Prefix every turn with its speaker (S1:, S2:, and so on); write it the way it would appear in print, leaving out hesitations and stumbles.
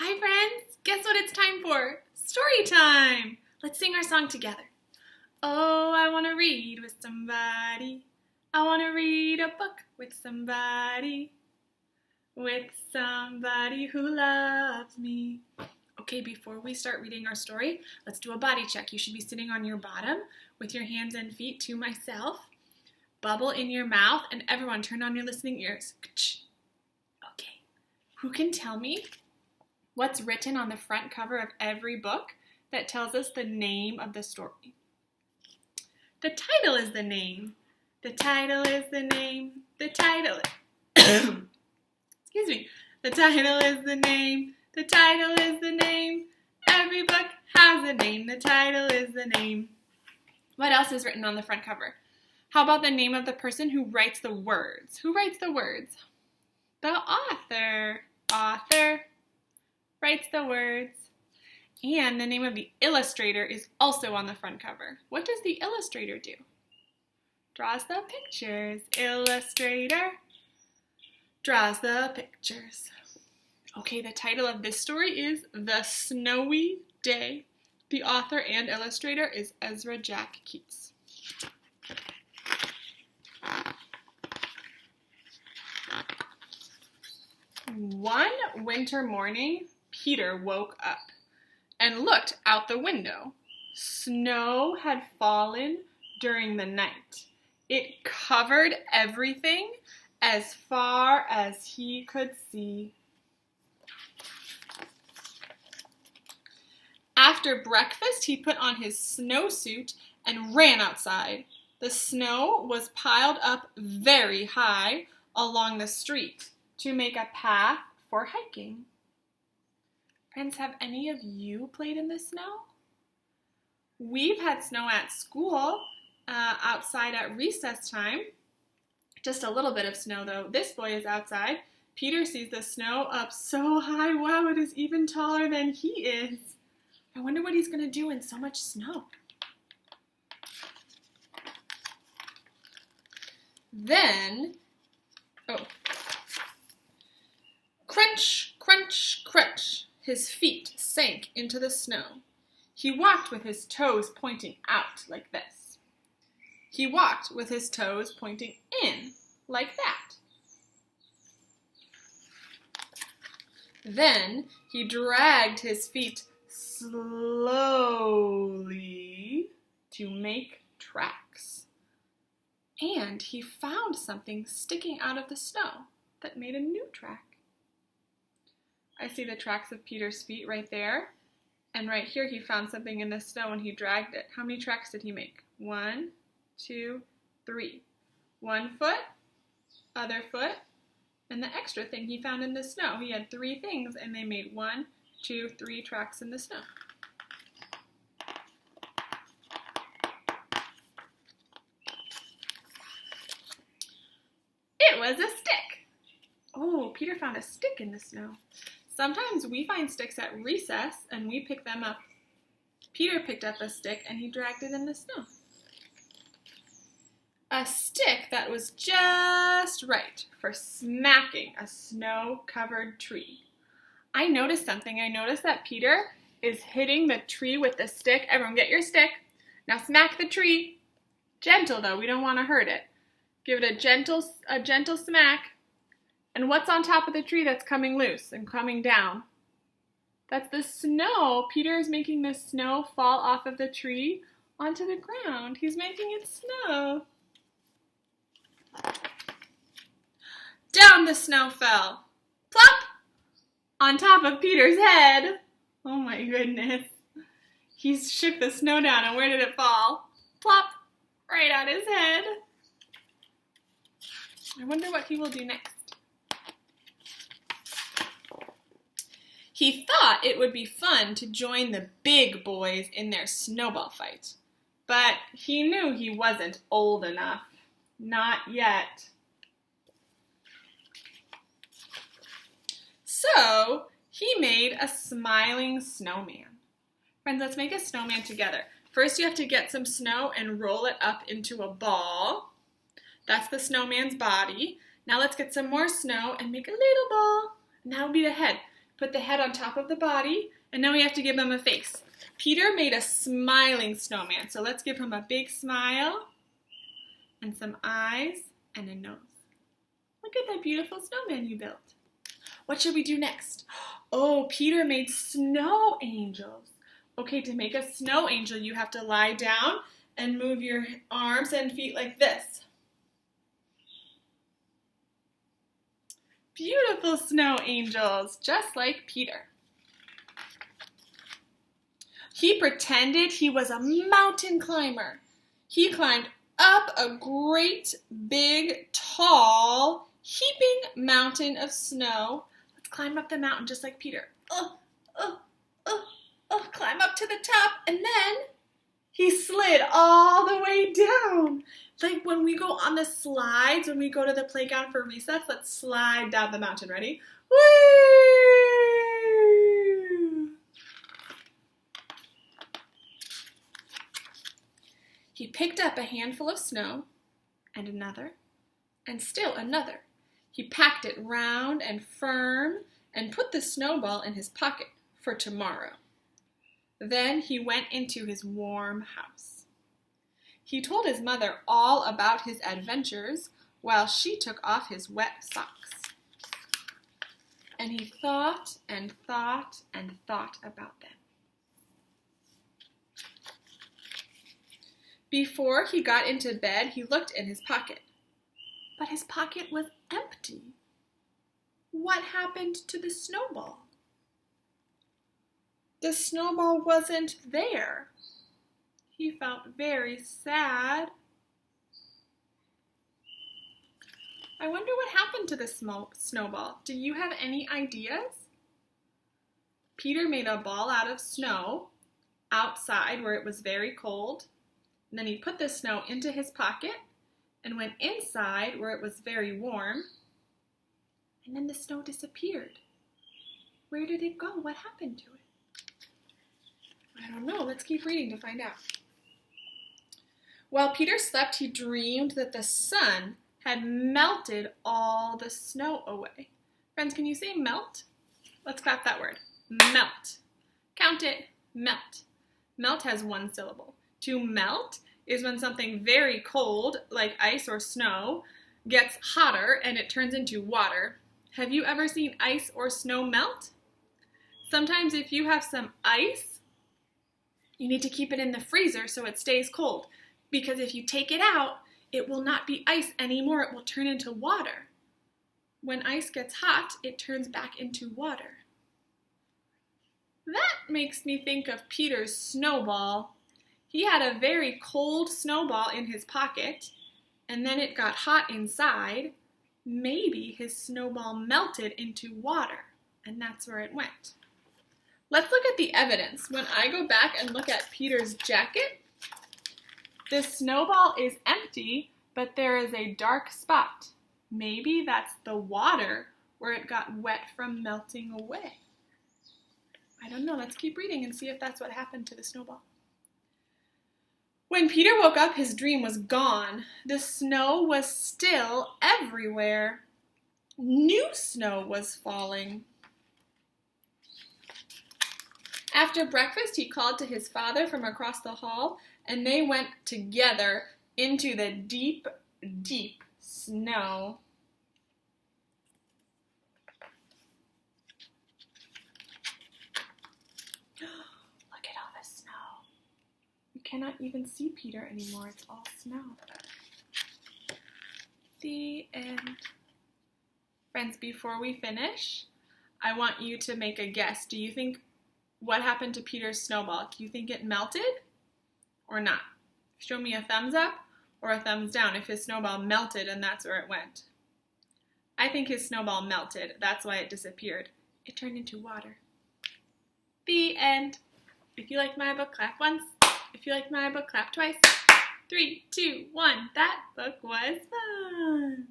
S1: Hi friends, guess what it's time for? Story time! Let's sing our song together. Oh, I want to read with somebody. I want to read a book with somebody. With somebody who loves me. Okay, before we start reading our story, let's do a body check. You should be sitting on your bottom with your hands and feet to myself. Bubble in your mouth, and everyone turn on your listening ears. Okay, who can tell me what's written on the front cover of every book that tells us the name of the story? The title is the name. The title is the name. The title. Excuse me. The title is the name. The title is the name. Every book has a name. The title is the name. What else is written on the front cover? How about the name of the person who writes the words? Who writes the words? The author. Author writes the words. And the name of the illustrator is also on the front cover. What does the illustrator do? Draws the pictures. Illustrator draws the pictures. Okay, the title of this story is The Snowy Day. The author and illustrator is Ezra Jack Keats. One winter morning, Peter woke up and looked out the window. Snow had fallen during the night. It covered everything as far as he could see. After breakfast, he put on his snowsuit and ran outside. The snow was piled up very high along the street to make a path for hiking. Friends, have any of you played in the snow? We've had snow at school, outside at recess time. Just a little bit of snow though. This boy is outside. Peter sees the snow up so high. Wow, it is even taller than he is. I wonder what he's going to do in so much snow. Then, crunch, crunch, crunch. His feet sank into the snow. He walked with his toes pointing out like this. He walked with his toes pointing in like that. Then he dragged his feet slowly to make tracks. And he found something sticking out of the snow that made a new track. I see the tracks of Peter's feet right there. And right here he found something in the snow and he dragged it. How many tracks did he make? 1, 2, 3. 1 foot, other foot, and the extra thing he found in the snow. He had 3 things and they made 1, 2, 3 tracks in the snow. It was a stick. Oh, Peter found a stick in the snow. Sometimes we find sticks at recess and we pick them up. Peter picked up a stick and he dragged it in the snow. A stick that was just right for smacking a snow-covered tree. I noticed something. I noticed that Peter is hitting the tree with the stick. Everyone get your stick. Now smack the tree. Gentle though, we don't want to hurt it. Give it a gentle smack. And what's on top of the tree that's coming loose and coming down? That's the snow. Peter is making the snow fall off of the tree onto the ground. He's making it snow. Down the snow fell. Plop! On top of Peter's head. Oh my goodness. He shook the snow down, and where did it fall? Plop! Right on his head. I wonder what he will do next. He thought it would be fun to join the big boys in their snowball fight, but he knew he wasn't old enough. Not yet. So he made a smiling snowman. Friends, let's make a snowman together. First, you have to get some snow and roll it up into a ball. That's the snowman's body. Now let's get some more snow and make a little ball. And that'll be the head. Put the head on top of the body, and now we have to give him a face. Peter made a smiling snowman, so let's give him a big smile and some eyes and a nose. Look at that beautiful snowman you built. What should we do next? Oh, Peter made snow angels. Okay, to make a snow angel, you have to lie down and move your arms and feet like this. Beautiful snow angels, just like Peter. He pretended he was a mountain climber. He climbed up a great, big, tall, heaping mountain of snow. Let's climb up the mountain just like Peter. Climb up to the top, and then he slid all the way down. Like when we go on the slides, when we go to the playground for recess, let's slide down the mountain. Ready? Woo! He picked up a handful of snow, and another, and still another. He packed it round and firm and put the snowball in his pocket for tomorrow. Then he went into his warm house. He told his mother all about his adventures while she took off his wet socks. And he thought and thought and thought about them. Before he got into bed, he looked in his pocket. But his pocket was empty. What happened to the snowball? The snowball wasn't there. He felt very sad. I wonder what happened to the snowball. Do you have any ideas? Peter made a ball out of snow outside where it was very cold. And then he put the snow into his pocket and went inside where it was very warm. And then the snow disappeared. Where did it go? What happened to it? I don't know. Let's keep reading to find out. While Peter slept, he dreamed that the sun had melted all the snow away. Friends, can you say melt? Let's clap that word. Melt. Count it. Melt. Melt has one syllable. To melt is when something very cold, like ice or snow, gets hotter and it turns into water. Have you ever seen ice or snow melt? Sometimes if you have some ice, you need to keep it in the freezer so it stays cold. Because if you take it out, it will not be ice anymore. It will turn into water. When ice gets hot, it turns back into water. That makes me think of Peter's snowball. He had a very cold snowball in his pocket, and then it got hot inside. Maybe his snowball melted into water, and that's where it went. Let's look at the evidence. When I go back and look at Peter's jacket, the snowball is empty, but there is a dark spot. Maybe that's the water where it got wet from melting away. I don't know. Let's keep reading and see if that's what happened to the snowball. When Peter woke up, his dream was gone. The snow was still everywhere. New snow was falling. After breakfast, he called to his father from across the hall, and they went together into the deep, deep snow. Look at all the snow. You cannot even see Peter anymore. It's all snow. The end. Friends, before we finish, I want you to make a guess. Do you think what happened to Peter's snowball? Do you think it melted or not? Show me a thumbs up or a thumbs down if his snowball melted and that's where it went. I think his snowball melted. That's why it disappeared. It turned into water. The end. If you like my book, clap once. If you like my book, clap twice. 3, 2, 1. That book was fun.